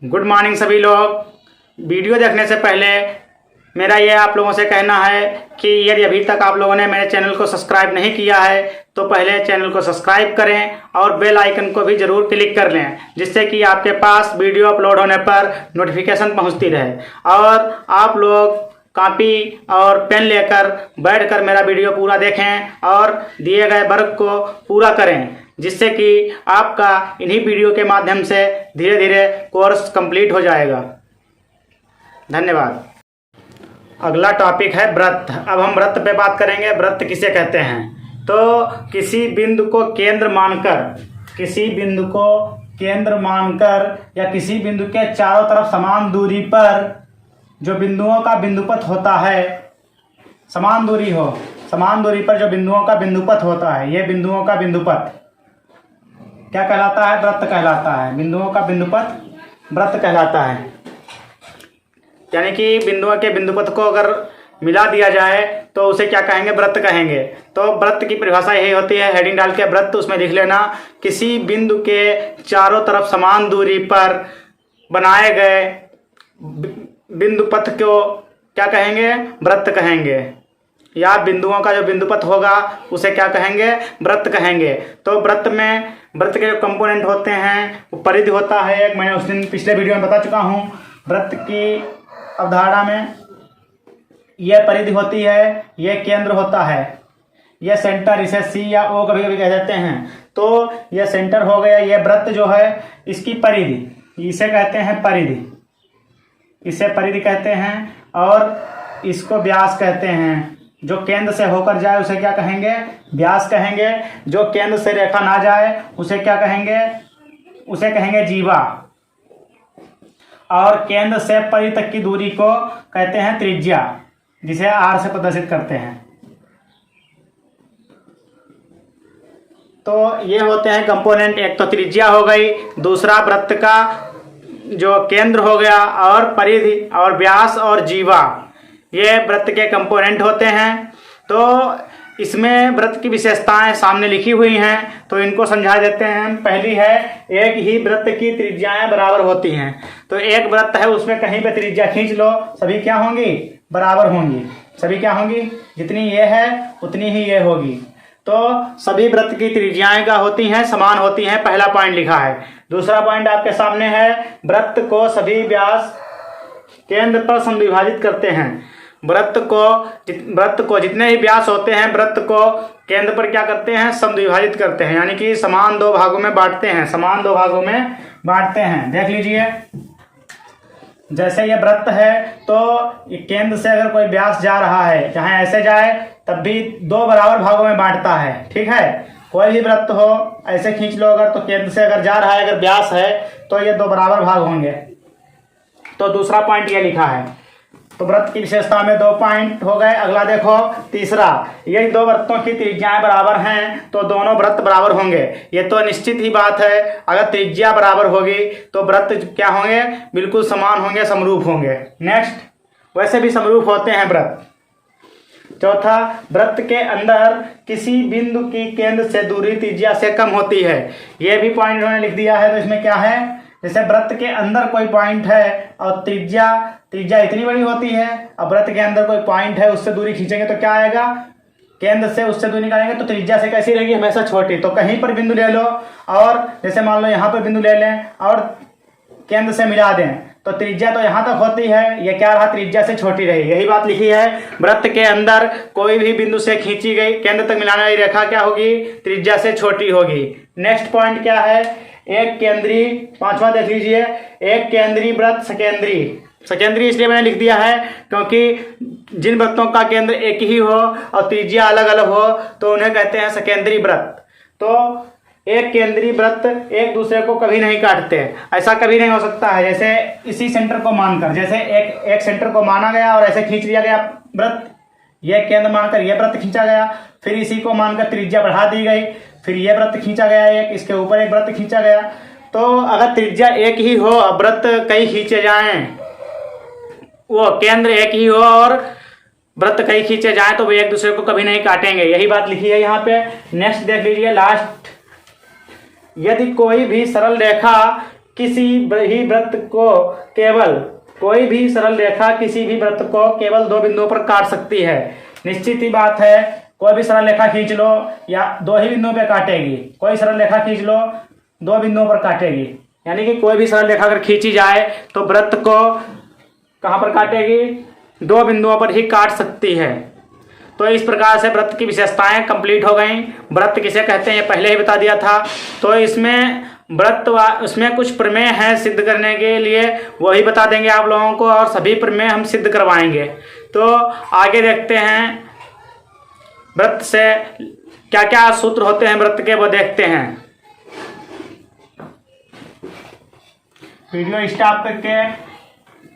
Good morning सभी लोग। Video देखने से पहले मेरा ये आप लोगों से कहना है कि यदि अभी तक आप लोगों ने मेरे चैनल को सब्सक्राइब नहीं किया है तो पहले चैनल को सब्सक्राइब करें और बेल आइकन को भी ज़रूर क्लिक कर लें, जिससे कि आपके पास वीडियो अपलोड होने पर नोटिफिकेशन पहुंचती रहे और आप लोग कॉपी और पेन लेकर बैठकर मेरा वीडियो पूरा देखें और दिए गए वर्क को पूरा करें, जिससे कि आपका इन्हीं वीडियो के माध्यम से धीरे धीरे कोर्स कंप्लीट हो जाएगा। धन्यवाद। अगला टॉपिक है व्रत। अब हम व्रत पे बात करेंगे। व्रत किसे कहते हैं? तो किसी बिंदु को केंद्र मानकर या किसी बिंदु के चारों तरफ समान दूरी पर जो बिंदुओं का बिंदुपथ होता है, समान दूरी पर जो बिंदुओं का बिंदुपथ होता है, ये बिंदुओं का बिंदुपथ क्या कहलाता है? व्रत कहलाता है। बिंदुओं का बिंदुपथ व्रत कहलाता है। यानी कि बिंदुओं के बिंदुपथ को अगर मिला दिया जाए तो उसे क्या कहेंगे? व्रत कहेंगे। तो व्रत की परिभाषा यही होती है, हेडिंग डाल के व्रत उसमें लिख लेना, किसी बिंदु के चारों तरफ समान दूरी पर बनाए गए बिंदुपथ को क्या कहेंगे? व्रत कहेंगे। या बिंदुओं का जो बिंदुपथ होगा उसे क्या कहेंगे? व्रत कहेंगे। तो व्रत के जो कंपोनेंट होते हैं वो परिधि होता है एक, मैंने उस दिन पिछले वीडियो में बता चुका हूँ। व्रत की अवधारणा में यह परिधि होती है, यह केंद्र होता है, यह सेंटर, इसे सी या ओ कभी कभी कह देते हैं। तो यह सेंटर हो गया, यह व्रत जो है इसकी परिधि, इसे कहते हैं परिधि, इसे परिधि कहते हैं। और इसको व्यास कहते हैं। जो केंद्र से होकर जाए उसे क्या कहेंगे? व्यास कहेंगे। जो केंद्र से रेखा ना जाए उसे क्या कहेंगे? उसे कहेंगे जीवा। और केंद्र से परिधि तक की दूरी को कहते हैं त्रिज्या, जिसे आर से प्रदर्शित करते हैं। तो ये होते हैं कंपोनेंट। एक तो त्रिज्या हो गई, दूसरा व्रत का जो केंद्र हो गया, और परिधि और व्यास और जीवा, ये व्रत के कंपोनेंट होते हैं। तो इसमें व्रत की विशेषताएं सामने लिखी हुई हैं, तो इनको समझा देते हैं। पहली है, एक ही व्रत की त्रिज्याएं बराबर होती हैं। तो एक व्रत है, उसमें कहीं पे त्रिज्या खींच लो, सभी क्या होंगी? बराबर होंगी। सभी क्या होंगी? जितनी ये है उतनी ही ये होगी। तो सभी व्रत की त्रिज्याएं क्या होती हैं? समान होती हैं। पहला पॉइंट लिखा है। दूसरा पॉइंट आपके सामने है, व्रत को सभी व्यास केंद्र पर समविभाजित करते हैं। व्रत को जितने ही व्यास होते हैं, व्रत को केंद्र पर क्या करते हैं? समद्विभाजित करते हैं, यानी कि समान दो भागों में बांटते हैं। देख लीजिए, जैसे ये व्रत है तो केंद्र से अगर कोई व्यास जा रहा है, चाहे ऐसे जाए तब भी दो बराबर भागों में बांटता है। ठीक है, कोई भी व्रत हो, ऐसे खींच लो अगर, तो केंद्र से अगर जा रहा है, अगर व्यास है तो ये दो बराबर भाग होंगे। तो दूसरा पॉइंट ये लिखा है। तो व्रत की विशेषता में 2 पॉइंट हो गए। अगला देखो, तीसरा, यदि दो वृत्तों की त्रिज्याएं बराबर हैं तो दोनों व्रत बराबर होंगे। ये तो निश्चित ही बात है। अगर त्रिज्या बराबर होगी तो व्रत क्या होंगे? बिल्कुल समान होंगे, समरूप होंगे। नेक्स्ट, वैसे भी समरूप होते हैं व्रत। चौथा, व्रत के अंदर किसी बिंदु की केंद्र से दूरी त्रिज्या से कम होती है। यह भी पॉइंट उन्होंने लिख दिया है। तो इसमें क्या है, जैसे व्रत के अंदर कोई पॉइंट है और त्रिज्या इतनी बड़ी होती है, अब व्रत के अंदर कोई पॉइंट है, उससे दूरी खींचेंगे तो क्या आएगा? केंद्र से उससे दूरी निकालेंगे तो त्रिज्या से कैसी रहेगी? हमेशा छोटी। तो कहीं पर बिंदु ले लो और जैसे मान लो यहाँ पर बिंदु ले लें और केंद्र से मिला दें, तो त्रिज्या तो यहाँ तक होती है, ये क्या रहा? त्रिज्या से छोटी रही। यही बात लिखी है, व्रत के अंदर कोई भी बिंदु से खींची गई केंद्र तक मिलाने वाली रेखा क्या होगी? त्रिज्या से छोटी होगी। नेक्स्ट पॉइंट क्या है? एक केंद्रीय, पांचवा देख लीजिए, एक केंद्रीय व्रत सकेंद्रीय इसलिए मैंने लिख दिया है क्योंकि जिन व्रतों का केंद्र एक ही हो और त्रिज्या अलग अलग हो तो उन्हें कहते हैं सकेंद्रीय व्रत। तो एक केंद्रीय व्रत एक दूसरे को कभी नहीं काटते, ऐसा कभी नहीं हो सकता है। जैसे इसी सेंटर को मानकर, जैसे एक सेंटर को माना गया और ऐसे खींच लिया गया व्रत, यह केंद्र मानकर यह व्रत खींचा गया, फिर इसी को मानकर त्रिज्या बढ़ा दी गई, फिर यह व्रत खींचा गया, एक इसके ऊपर एक व्रत खींचा गया। तो अगर त्रिज्या एक ही हो, व्रत कई खींचे जाएं, वो केंद्र एक ही हो और व्रत कई खींचे जाएं, तो वो एक दूसरे को कभी नहीं काटेंगे। यही बात लिखी है यहाँ पे। नेक्स्ट देख लीजिए, लास्ट, यदि कोई भी सरल रेखा किसी भी वृत्त को केवल कोई भी सरल रेखा किसी भी वृत्त को केवल दो बिंदुओं पर काट सकती है। निश्चित ही बात है, कोई भी सरल रेखा खींच लो या दो ही बिंदुओं पर काटेगी। कोई सरल रेखा खींच लो, दो बिंदुओं पर काटेगी। यानी कि कोई भी सरल रेखा अगर खींची जाए तो वृत्त को कहाँ पर काटेगी? दो बिंदुओं पर ही काट सकती है। तो इस प्रकार से वृत्त की विशेषताएं कंप्लीट हो गई। वृत्त किसे कहते हैं ये पहले ही बता दिया था। तो इसमें वृत्त उसमें कुछ प्रमेय हैं सिद्ध करने के लिए, वही बता देंगे आप लोगों को, और सभी प्रमेय हम सिद्ध करवाएंगे। तो आगे देखते हैं वृत्त से क्या क्या सूत्र होते हैं वृत्त के, वो देखते हैं। वीडियो स्टॉप करके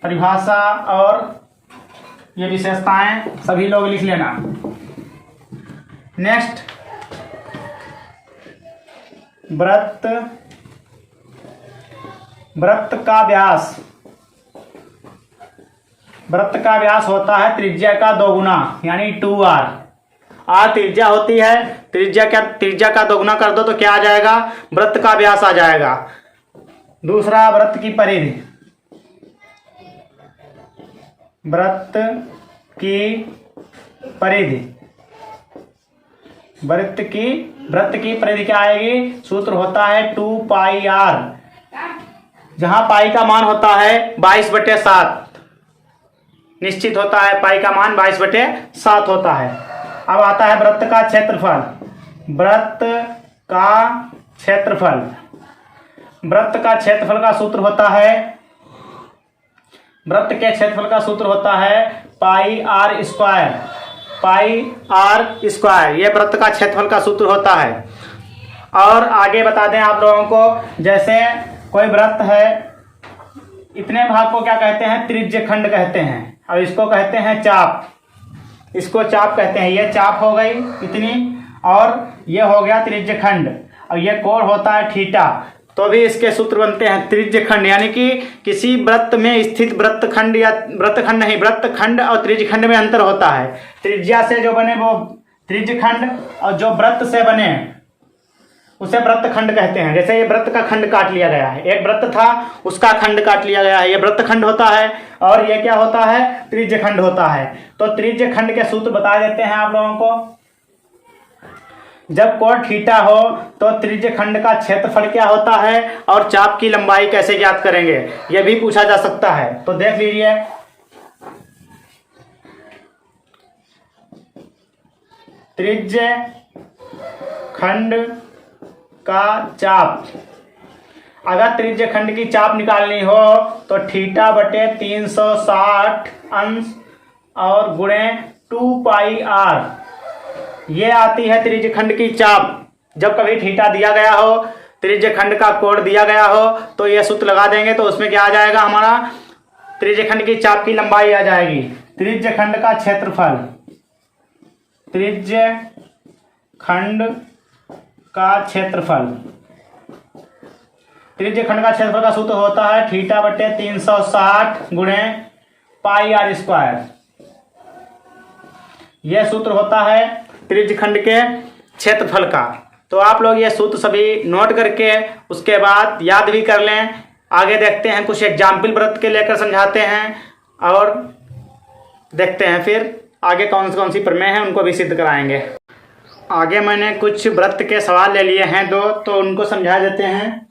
परिभाषा और ये विशेषताएं सभी लोग लिख लेना। नेक्स्ट, वृत्त का व्यास। वृत्त का व्यास होता है त्रिज्या का 2 गुना, यानी 2r। r त्रिज्या होती है, त्रिज्या का 2 गुना कर दो तो क्या आ जाएगा? वृत्त का व्यास आ जाएगा। दूसरा, वृत्त की परिधि। वृत्त की परिधि, वृत्त की परिधि क्या आएगी? सूत्र होता है 2πr, जहां पाई का मान होता है 22/7। निश्चित होता है पाई का मान 22/7 होता है। अब आता है वृत्त का क्षेत्रफल। वृत्त का क्षेत्रफल, वृत्त का क्षेत्रफल का सूत्र होता है, वृत्त के क्षेत्रफल का सूत्र होता है πr²। ये वृत्त का क्षेत्रफल का सूत्र होता है। और आगे बता दें आप लोगों को, जैसे कोई वृत्त है, इतने भाग को क्या कहते हैं? त्रिज्य खंड कहते हैं, और इसको कहते हैं चाप। इसको चाप कहते हैं। ये चाप हो गई इतनी, और ये हो गया त्रिज्य खंड, और ये कोण होता है थीटा। तो भी इसके सूत्र बनते हैं त्रिज्य खंड, यानी कि किसी वृत्त में स्थित वृत्तखंड या वृत्तखंड और त्रिज्य खंड में अंतर होता है। त्रिज्या से जो बने वो त्रिज्य खंड, और जो वृत्त से बने उसे वृत्तखंड कहते हैं। जैसे ये वृत्त का खंड काट लिया गया है, एक वृत्त था उसका खंड काट लिया गया है, ये वृत्तखंड होता है, और ये क्या होता है? त्रिज्य खंड होता है। तो त्रिज्य खंड के सूत्र बता देते हैं आप लोगों को। जब कोण थीटा हो तो त्रिज्य खंड का क्षेत्रफल क्या होता है, और चाप की लंबाई कैसे ज्ञात करेंगे, यह भी पूछा जा सकता है। तो देख लीजिए, त्रिज्य खंड का चाप, अगर त्रिज्य खंड की चाप निकालनी हो तो θ/360 अंश और गुणे 2πr, ये आती है त्रिज्य खंड की चाप। जब कभी थीटा दिया गया हो, त्रिज्य खंड का कोण दिया गया हो, तो ये सूत्र लगा देंगे, तो उसमें क्या आ जाएगा? हमारा त्रिज्य खंड की चाप की लंबाई आ जाएगी। त्रिज्य खंड का क्षेत्रफल, त्रिज्य खंड का क्षेत्रफल, त्रिज्य खंड का क्षेत्रफल का सूत्र होता है θ/360 गुणे πr²। यह सूत्र होता है त्रिज्य खंड के क्षेत्रफल का। तो आप लोग ये सूत्र सभी नोट करके उसके बाद याद भी कर लें। आगे देखते हैं, कुछ एग्जाम्पल वृत्त के लेकर समझाते हैं, और देखते हैं फिर आगे कौन सी प्रमेय है उनको भी सिद्ध कराएंगे। आगे मैंने कुछ वृत्त के सवाल ले लिए हैं दो, तो उनको समझा देते हैं,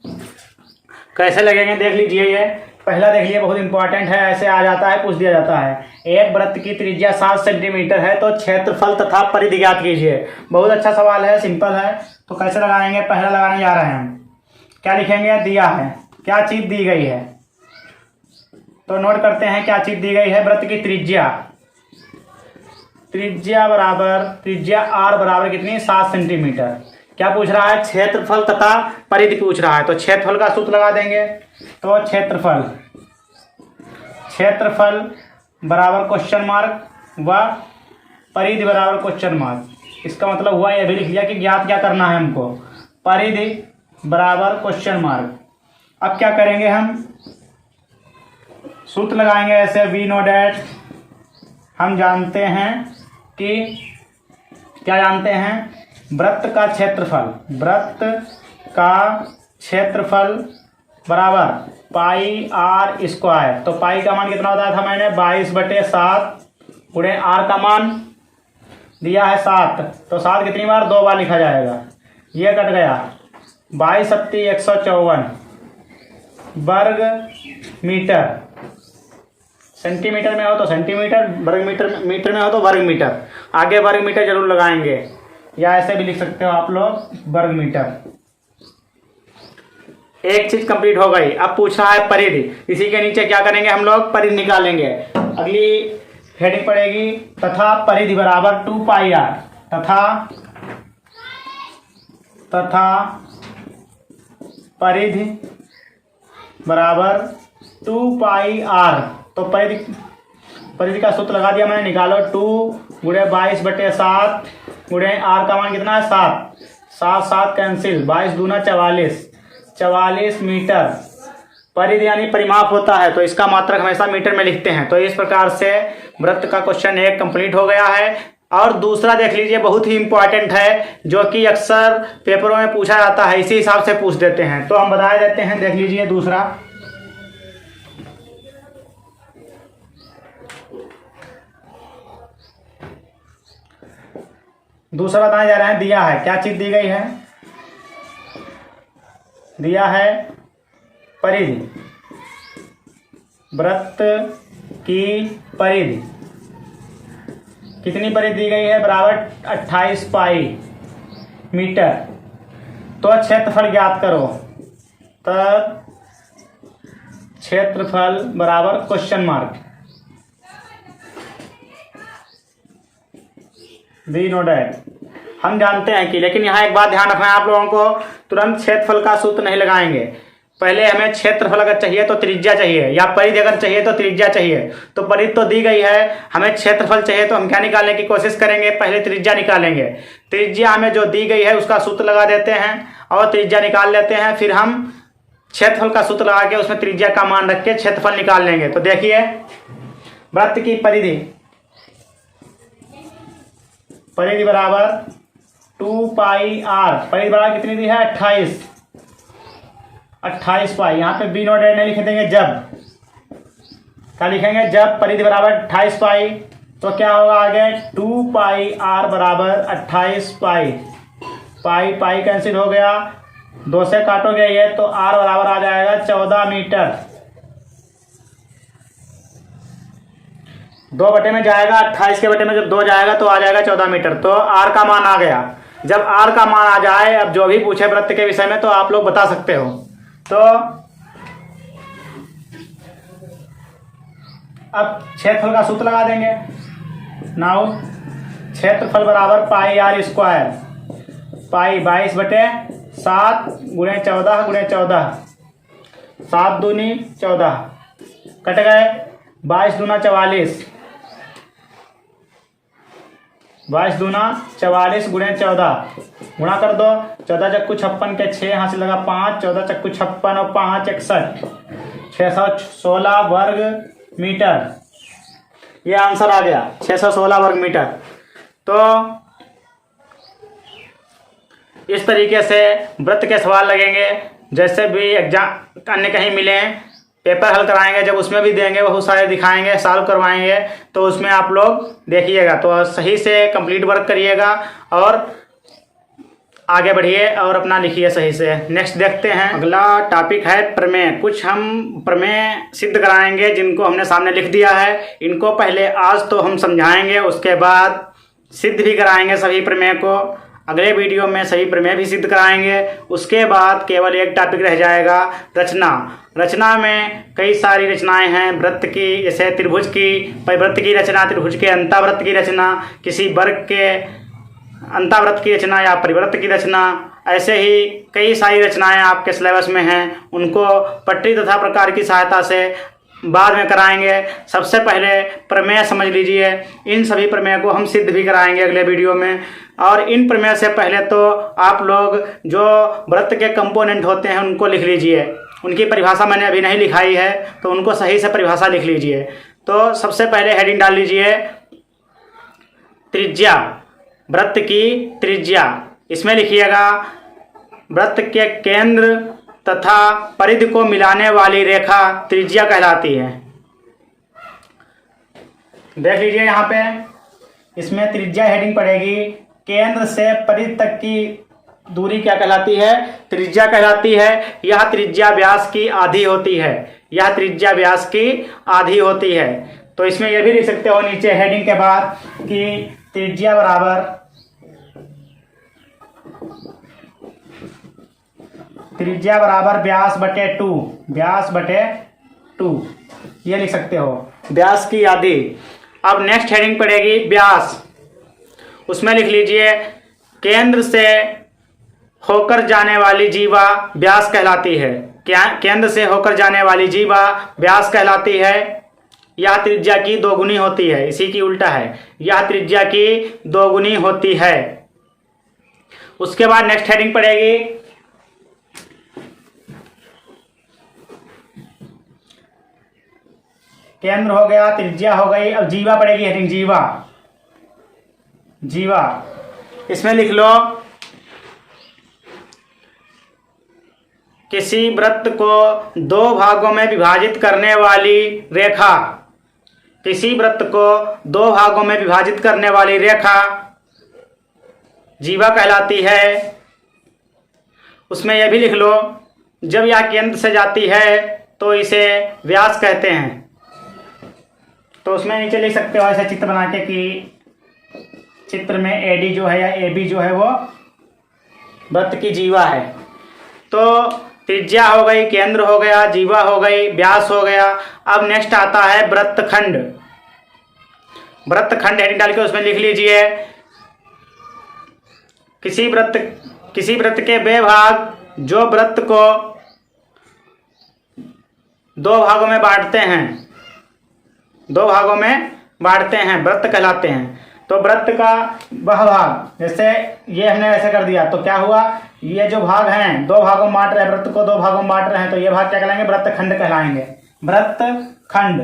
कैसे लगेंगे देख लीजिए। ये पहला देख लीजिए, बहुत इंपॉर्टेंट है, ऐसे आ जाता है, पूछ दिया जाता है। एक वृत्त की त्रिज्या 7 सेंटीमीटर है, तो क्षेत्रफल तथा परिधि ज्ञात कीजिए। बहुत अच्छा सवाल है, सिंपल है। तो कैसे लगाएंगे? पहला लगाने जा रहे हैं हम। क्या लिखेंगे? दिया है, क्या चीज दी गई है, तो नोट करते हैं क्या चीज दी गई है। वृत्त की त्रिज्या r बराबर कितनी? 7 सेंटीमीटर। क्या पूछ रहा है? क्षेत्रफल तथा परिधि पूछ रहा है। तो क्षेत्रफल का सूत्र लगा देंगे। तो क्षेत्रफल बराबर क्वेश्चन मार्क व परिधि बराबर क्वेश्चन मार्क। इसका मतलब हुआ, यह भी लिख लिया कि ज्ञात क्या करना है हमको, परिधि बराबर क्वेश्चन मार्क। अब क्या करेंगे? हम सूत्र लगाएंगे ऐसे, वी नो डैट, हम जानते हैं कि क्या जानते हैं? वृत्त का क्षेत्रफल बराबर पाई आर स्क्वायर। तो पाई का मान कितना बताया था मैंने, 22/7 गुणे आर का मान दिया है 7। तो 7 कितनी बार, 2 बार लिखा जाएगा। ये कट गया, 22 सत्ती 154 वर्ग मीटर। सेंटीमीटर में हो तो सेंटीमीटर, वर्ग मीटर में हो तो वर्ग मीटर। आगे वर्ग मीटर जरूर लगाएंगे, या ऐसे भी लिख सकते हो आप लोग वर्ग मीटर। एक चीज कंप्लीट हो गई। अब पूछ रहा है परिधि। इसी के नीचे क्या करेंगे हम लोग, परिधि निकालेंगे। अगली हेडिंग पड़ेगी तथा परिधि बराबर 2 पाई आर। तथा परिधि बराबर 2 पाई आर। तो परिधि का सूत्र लगा दिया मैंने, निकालो। 2 गुणे 22/7 गुणे आर का मान कितना है, 7। 7 7 कैंसिल, 22 दूना 44 मीटर। परिधि यानी परिमाप होता है, तो इसका मात्रक हमेशा मीटर में लिखते हैं। तो इस प्रकार से वृत्त का क्वेश्चन 1 कंप्लीट हो गया है। और दूसरा देख लीजिए, बहुत ही इंपॉर्टेंट है, जो कि अक्सर पेपरों में पूछा जाता है, इसी हिसाब से पूछ देते हैं। तो हम बता देते हैं, देख लीजिए दूसरा। दूसरा बताया जा रहा है, दिया है, क्या चीज दी गई है, दिया है परिधि, वृत्त की परिधि। कितनी परिधि दी गई है, बराबर 28 पाई मीटर। तो क्षेत्रफल ज्ञात करो। तब क्षेत्रफल बराबर question mark, we know that. हम जानते हैं कि, लेकिन यहाँ एक बात ध्यान रखना है आप लोगों को, तुरंत क्षेत्रफल का सूत्र नहीं लगाएंगे। पहले हमें क्षेत्रफल अगर चाहिए तो त्रिज्या चाहिए, या परिधि अगर चाहिए तो त्रिज्या चाहिए। तो परिधि तो दी गई है, हमें क्षेत्रफल चाहिए, तो हम क्या निकालने की कोशिश करेंगे, पहले त्रिज्या निकालेंगे। त्रिज्या हमें जो दी गई है उसका सूत्र लगा देते हैं और त्रिज्या निकाल लेते हैं। फिर हम क्षेत्रफल का सूत्र लगा के उसमें त्रिज्या का मान रख के क्षेत्रफल निकाल लेंगे। तो देखिए, वृत्त की परिधि बराबर 2 पाई आर। परिधि बराबर कितनी दी है, 28 पाई। यहाँ पे बी नोट नहीं लिख देंगे, जब क्या लिखेंगे, जब परिधि बराबर 28 पाई। तो क्या होगा आगे, 2 पाई आर बराबर 28 पाई। पाई कैंसिल हो गया, 2 से काटोगे ये, तो आर बराबर आ जाएगा 14 मीटर। 2 बटे में जाएगा, 28 के बटे में जब 2 जाएगा तो आ जाएगा 14 मीटर। तो आर का मान आ गया। जब आर का मान आ जाए, अब जो भी पूछे वृत्त के विषय में तो आप लोग बता सकते हो। तो अब क्षेत्रफल का सूत्र लगा देंगे। नाउ क्षेत्रफल बराबर पाई आर स्क्वायर। पाई 22/7 गुणे 14 गुणे 14, 7 दूनी 14, कट गए, 22 दूना 44, 22 दूना 44 गुणे 14, गुणा कर दो। 14 चक्कू 56 के 6 यहाँ से लगा 5, 14 चक्कू 56 और 5 61, 616 वर्ग मीटर। ये आंसर आ गया, 616 वर्ग मीटर। तो इस तरीके से वृत्त के सवाल लगेंगे। जैसे भी एग्जाम अन्य कहीं मिले, पेपर हल कराएंगे, जब उसमें भी देंगे, बहुत सारे दिखाएंगे, सॉल्व करवाएंगे, तो उसमें आप लोग देखिएगा। तो सही से कंप्लीट वर्क करिएगा और आगे बढ़िए और अपना लिखिए सही से। नेक्स्ट देखते हैं, अगला टॉपिक है प्रमेय। कुछ हम प्रमेय सिद्ध कराएंगे जिनको हमने सामने लिख दिया है। इनको पहले आज तो हम समझाएंगे, उसके बाद सिद्ध भी कराएंगे सभी प्रमेय को। अगले वीडियो में सभी प्रमेय भी सिद्ध कराएंगे। उसके बाद केवल एक टॉपिक रह जाएगा, रचना। रचना में कई सारी रचनाएं हैं वृत्त की, जैसे त्रिभुज की परिवृत्त की रचना, त्रिभुज के अंतावृत्त की रचना, किसी वर्ग के अंतावृत्त की रचना या परिवृत्त की रचना। ऐसे ही कई सारी रचनाएं आपके सिलेबस में हैं, उनको पट्टी तथा प्रकार की सहायता से बाद में कराएंगे। सबसे पहले प्रमेय समझ लीजिए। इन सभी प्रमेय को हम सिद्ध भी कराएंगे अगले वीडियो में। और इन प्रमेय से पहले तो आप लोग जो वृत्त के कंपोनेंट होते हैं उनको लिख लीजिए। उनकी परिभाषा मैंने अभी नहीं लिखाई है, तो उनको सही से परिभाषा लिख लीजिए। तो सबसे पहले हेडिंग डाल लीजिए, त्रिज्या, वृत्त की त्रिज्या। इसमें लिखिएगा वृत्त के केंद्र तथा परिधि को मिलाने वाली रेखा त्रिज्या कहलाती है। देख लीजिए यहाँ पे, इसमें त्रिज्या हेडिंग पड़ेगी। केंद्र से परिधि तक की दूरी क्या कहलाती है? त्रिज्या कहलाती है। यह त्रिज्या व्यास की आधी होती है। यह त्रिज्या व्यास की आधी होती है। तो इसमें यह भी लिख सकते हो नीचे हेडिंग के बाद कि त्रिज्या बराबर व्यास बटे 2, व्यास बटे 2, ये लिख सकते हो, व्यास की आधी। अब नेक्स्ट हेडिंग पड़ेगी व्यास। उसमें लिख लीजिए केंद्र से होकर जाने वाली जीवा व्यास कहलाती है। केंद्र से होकर जाने वाली जीवा व्यास कहलाती है। यह त्रिज्या की दोगुनी होती है। इसी की उल्टा है, यह त्रिज्या की दोगुनी होती है। उसके बाद नेक्स्ट हेडिंग पड़ेगी केंद्र हो गया, त्रिज्या हो गई, अब जीवा पड़ेगी हेडिंग जीवा। जीवा इसमें लिख लो किसी वृत्त को दो भागों में विभाजित करने वाली रेखा, किसी वृत्त को दो भागों में विभाजित करने वाली रेखा जीवा कहलाती है। उसमें यह भी लिख लो जब यह केंद्र से जाती है तो इसे व्यास कहते हैं। तो उसमें नीचे लिख सकते हो ऐसा चित्र बना के कि चित्र में एडी जो है या एबी जो है वो वृत्त की जीवा है। तो त्रिज्या हो गई, केंद्र हो गया, जीवा हो गई, व्यास हो गया। अब नेक्स्ट आता है वृत्तखंड। वृत्तखंड हेडिंग डाल के उसमें लिख लीजिए किसी वृत्त के वे भाग जो वृत्त को दो भागों में बांटते हैं, दो भागों में बांटते हैं, वृत्त कहलाते हैं। तो वृत्त का वह भाग, जैसे ये हमने ऐसे कर दिया तो क्या हुआ, ये जो भाग हैं दो भागों में बांट रहे हैं, वृत्त को दो भागों में बांट रहे हैं, तो ये भाग क्या कहलाएंगे? वृत्तखंड कहलाएंगे, वृत्तखंड।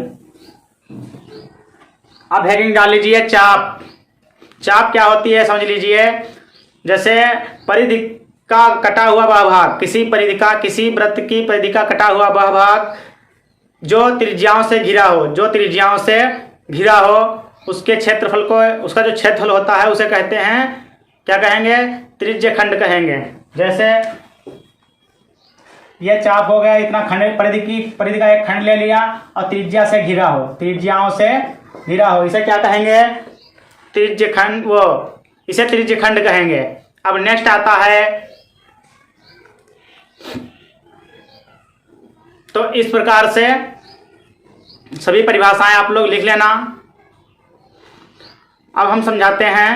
अब हेडिंग डाल लीजिए चाप। चाप क्या होती है समझ लीजिए। जैसे परिधि का कटा हुआ वह भाग, किसी वृत्त की परिधि का कटा हुआ वह भाग जो त्रिज्याओं से घिरा हो, जो त्रिज्याओं से घिरा हो, उसके क्षेत्रफल को, उसका जो क्षेत्रफल होता है उसे कहते हैं, क्या कहेंगे? त्रिज्यखंड कहेंगे। जैसे ये चाप हो गया, इतना खंड, परिधि का एक खंड ले लिया और त्रिज्या से घिरा हो, त्रिज्याओं से घिरा हो, इसे क्या कहेंगे? त्रिज्यखंड, इसे त्रिज्यखंड कहेंगे। अब नेक्स्ट आता है, तो इस प्रकार से सभी परिभाषाएं आप लोग लिख लेना। अब हम समझाते हैं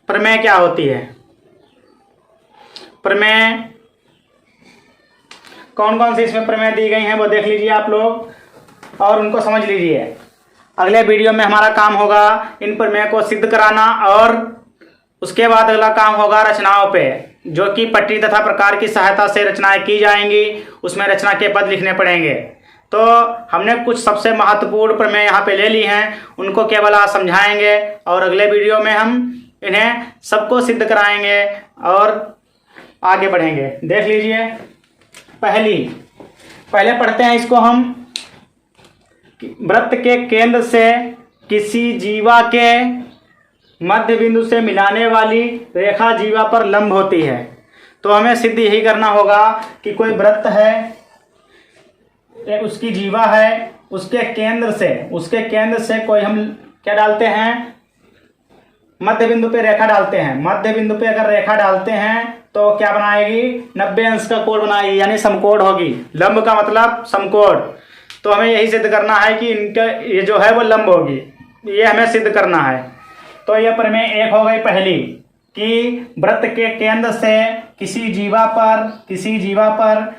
प्रमेय क्या होती है। प्रमेय कौन कौन सी इसमें प्रमेय दी गई हैं वो देख लीजिए आप लोग और उनको समझ लीजिए। अगले वीडियो में हमारा काम होगा इन प्रमेय को सिद्ध कराना और उसके बाद अगला काम होगा रचनाओं पे, जो कि पट्टी तथा प्रकार की सहायता से रचनाएं की जाएंगी। उसमें रचना के पद लिखने पड़ेंगे। तो हमने कुछ सबसे महत्वपूर्ण प्रमेय यहाँ पे ले ली हैं, उनको केवल आज समझाएंगे और अगले वीडियो में हम इन्हें सबको सिद्ध कराएंगे और आगे बढ़ेंगे। देख लीजिए, पहले पढ़ते हैं इसको हम। वृत्त के केंद्र से किसी जीवा के मध्य बिंदु से मिलाने वाली रेखा जीवा पर लंब होती है। तो हमें सिद्ध यही करना होगा कि कोई वृत्त है, उसकी जीवा है, उसके केंद्र से कोई हम क्या डालते हैं? मध्य बिंदु पे रेखा डालते हैं। मध्य बिंदु पे अगर रेखा डालते हैं तो क्या बनाएगी? 90 अंश का कोण बनाएगी, यानी समकोण होगी। लंब का मतलब समकोण। तो हमें यही सिद्ध करना है कि इनका ये जो है वो लंब होगी, ये हमें सिद्ध करना है। तो ये प्रमेय एक हो गई पहली कि वृत्त के केंद्र से किसी जीवा पर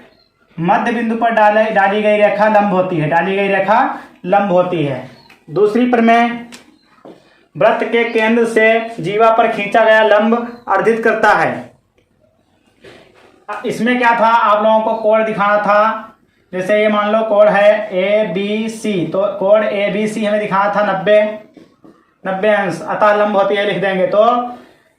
मध्य बिंदु पर डाली गई रेखा लंब होती है, डाली गई रेखा लंब होती है। दूसरी प्रमेय, वृत्त के केंद्र से जीवा पर खींचा गया लंब अर्धित करता है। इसमें क्या था, आप लोगों को कोण दिखाना था। जैसे ये मान लो कोण है ABC, तो कोण ABC हमें दिखाना था 90 अंश, अतः लंब होती है लिख देंगे। तो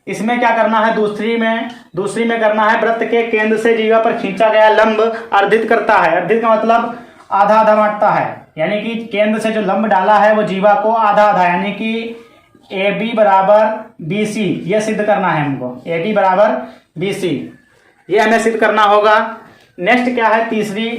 इसमें क्या करना है, दूसरी में करना है वृत्त के केंद्र से जीवा पर खींचा गया लंब अर्धित करता है। अर्धित का मतलब आधा आधा बांटता है, यानी कि केंद्र से जो लंब डाला है वो जीवा को आधा आधा, यानी कि ए बी बराबर बी सी, ये सिद्ध करना है हमको। ए बी बराबर बी सी, ये हमें सिद्ध करना होगा। नेक्स्ट क्या है, तीसरी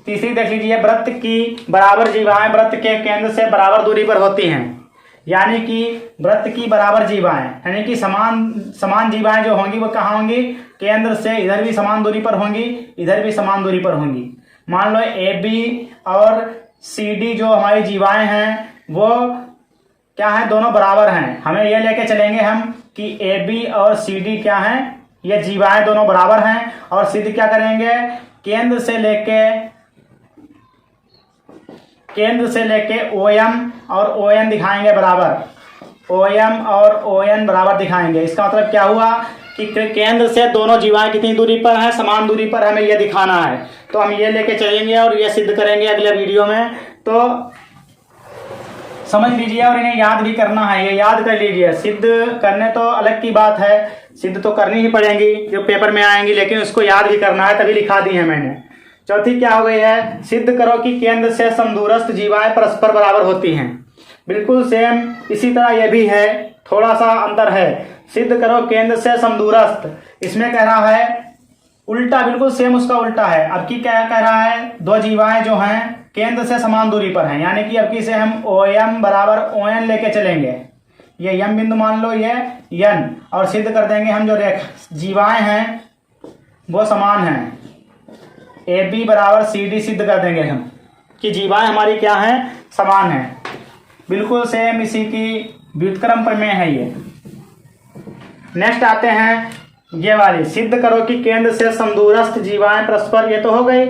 देख लीजिए, वृत्त की बराबर जीवाएं वृत्त के केंद्र से बराबर दूरी पर होती हैं, यानी कि वृत्त की बराबर जीवाएं, यानी कि समान जीवाएं जो होंगी वो कहाँ होंगी, केंद्र से इधर भी समान दूरी पर होंगी, इधर भी समान दूरी पर होंगी। मान लो ए बी और सी डी जो हमारी जीवाएं हैं वो क्या है, दोनों बराबर हैं। हमें ये लेके चलेंगे हम कि ए बी और सी डी क्या हैं, ये जीवाएं दोनों बराबर हैं। और सिद्ध क्या करेंगे, केंद्र से लेके ओ एम और ओ एन दिखाएंगे बराबर, ओ एम और ओ एन बराबर दिखाएंगे। इसका मतलब क्या हुआ कि केंद्र से दोनों जीवाएं कितनी दूरी पर हैं, समान दूरी पर, हमें यह दिखाना है। तो हम ये लेके चलेंगे और ये सिद्ध करेंगे अगले वीडियो में। तो समझ लीजिए और इन्हें याद भी करना है, ये याद कर लीजिए। सिद्ध करने तो अलग की बात है, सिद्ध तो करनी ही पड़ेंगी जो पेपर में आएंगी, लेकिन उसको याद भी करना है, तभी लिखा दी है मैंने। चौथी क्या हो गई है, सिद्ध करो कि केंद्र से समदूरस्थ जीवाएं परस्पर बराबर होती हैं। बिल्कुल सेम इसी तरह यह भी है, थोड़ा सा अंतर है। सिद्ध करो केंद्र से समदूरस्थ, इसमें कह रहा है उल्टा, बिल्कुल सेम उसका उल्टा है। अब की क्या कह रहा है, दो जीवाएं जो हैं केंद्र से समान दूरी पर हैं, यानी कि अब की से हम ओ एम बराबर ओ एन लेके चलेंगे। ये यम बिंदु मान लो, ये यन, और सिद्ध कर देंगे हम जो जीवाएं हैं वो समान हैं। ए बी बराबर सी डी सिद्ध कर देंगे हम कि जीवाएं हमारी क्या हैं, समान हैं। बिल्कुल सेम इसी की व्युत्क्रम प्रमेय है ये। नेक्स्ट आते हैं ये वाली, सिद्ध करो कि केंद्र से समदूरस्थ जीवाएं परस्पर, ये तो हो गई,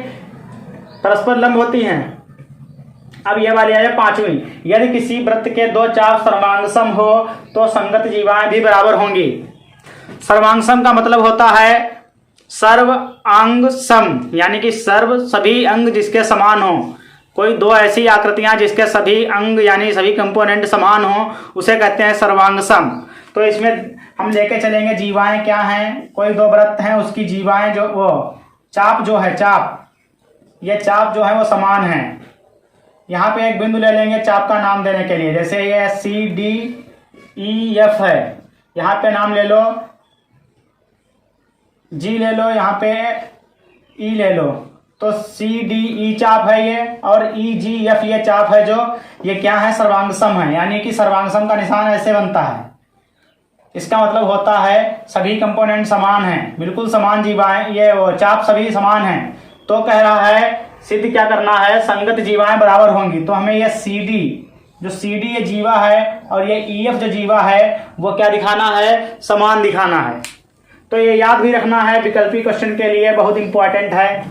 परस्पर लंब होती हैं। अब ये वाली है पांचवी, यदि किसी वृत्त के दो चाप सर्वांगसम हो तो संगत जीवाएं भी बराबर होंगी। सर्वांगसम का मतलब होता है सर्व अंग सम, यानी कि सभी अंग जिसके समान हो। कोई दो ऐसी आकृतियां जिसके सभी अंग यानी सभी कंपोनेंट समान हो, उसे कहते हैं सर्वांगसम। तो इसमें हम लेके चलेंगे जीवाएं क्या हैं, कोई दो वृत्त हैं, उसकी जीवाएं जो वो चाप जो है, ये चाप जो है वो समान है। यहाँ पे एक बिंदु ले लेंगे चाप का नाम देने के लिए, जैसे ये सी डी ई एफ है, यहाँ पे नाम ले लो जी, ले लो यहाँ पे ई ले लो। तो सी डी ई चाप है ये, और ई जी एफ ये चाप है, जो ये क्या है, सर्वांगसम है। यानी कि सर्वांगसम का निशान ऐसे बनता है, इसका मतलब होता है सभी कंपोनेंट समान हैं, बिल्कुल समान जीवाएं, ये वो चाप सभी समान हैं। तो कह रहा है सिद्ध क्या करना है, संगत जीवाएं बराबर होंगी। तो हमें ये सी डी ये जीवा है और ये ई एफ जो जीवा है वो क्या दिखाना है, समान दिखाना है। तो ये याद भी रखना है, विकल्पी क्वेश्चन के लिए बहुत इंपॉर्टेंट है,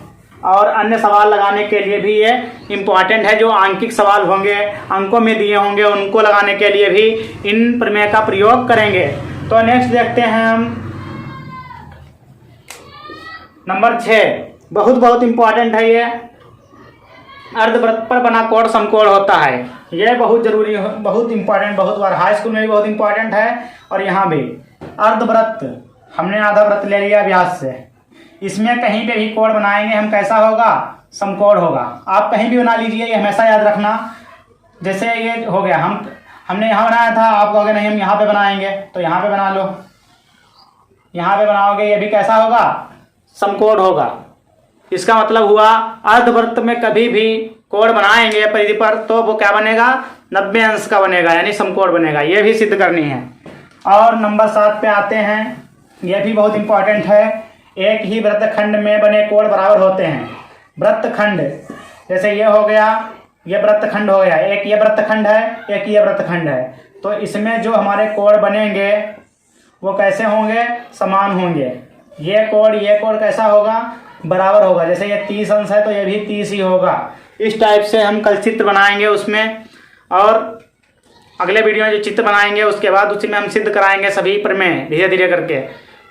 और अन्य सवाल लगाने के लिए भी ये इंपॉर्टेंट है। जो आंकिक सवाल होंगे, अंकों में दिए होंगे, उनको लगाने के लिए भी इन प्रमेय का प्रयोग करेंगे। तो नेक्स्ट देखते हैं हम नंबर 6, बहुत इंपॉर्टेंट है ये। अर्धवृत्त पर बना कोण समकोण होता है, यह बहुत जरूरी, बहुत इंपॉर्टेंट, बहुत बार हाई स्कूल में भी बहुत इंपॉर्टेंट है और यहाँ भी। अर्धवृत्त, हमने आधा वृत्त ले लिया व्यास से, इसमें कहीं पे भी कोण बनाएंगे हम, कैसा होगा, समकोण होगा। आप कहीं भी बना लीजिए, ये हमेशा याद रखना। जैसे ये हो गया, हमने यहाँ बनाया था, आप कहोगे नहीं हम यहाँ पे बनाएंगे, तो यहाँ पे बना लो, यहाँ पे बनाओगे, ये भी कैसा होगा, समकोण होगा। इसका मतलब हुआ अर्धवृत्त में कभी भी कोण बनाएंगे परिधि पर तो वो क्या बनेगा, 90 अंश का बनेगा, यानी समकोण बनेगा। ये भी सिद्ध करनी है। और नंबर 7 पे आते हैं, यह भी बहुत इंपॉर्टेंट है। एक ही वृत्तखंड में बने कोण बराबर होते हैं। वृत्तखंड, जैसे ये हो गया, ये वृत्तखंड हो गया, एक ये वृत्तखंड है, एक ये वृत्तखंड है। तो इसमें जो हमारे कोण बनेंगे वो कैसे होंगे, समान होंगे। ये कोण कैसा होगा, बराबर होगा। जैसे ये 30 अंश है तो ये भी 30 ही होगा। इस टाइप से हम कल चित्र बनाएंगे उसमें, और अगले वीडियो में जो चित्र बनाएंगे उसके बाद उसी में हम सिद्ध कराएंगे सभी प्रमेय धीरे धीरे करके।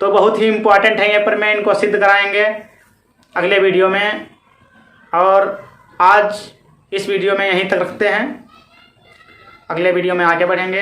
तो बहुत ही इंपॉर्टेंट है ये प्रमेय, इनको सिद्ध कराएंगे अगले वीडियो में। और आज इस वीडियो में यहीं तक रखते हैं, अगले वीडियो में आगे बढ़ेंगे।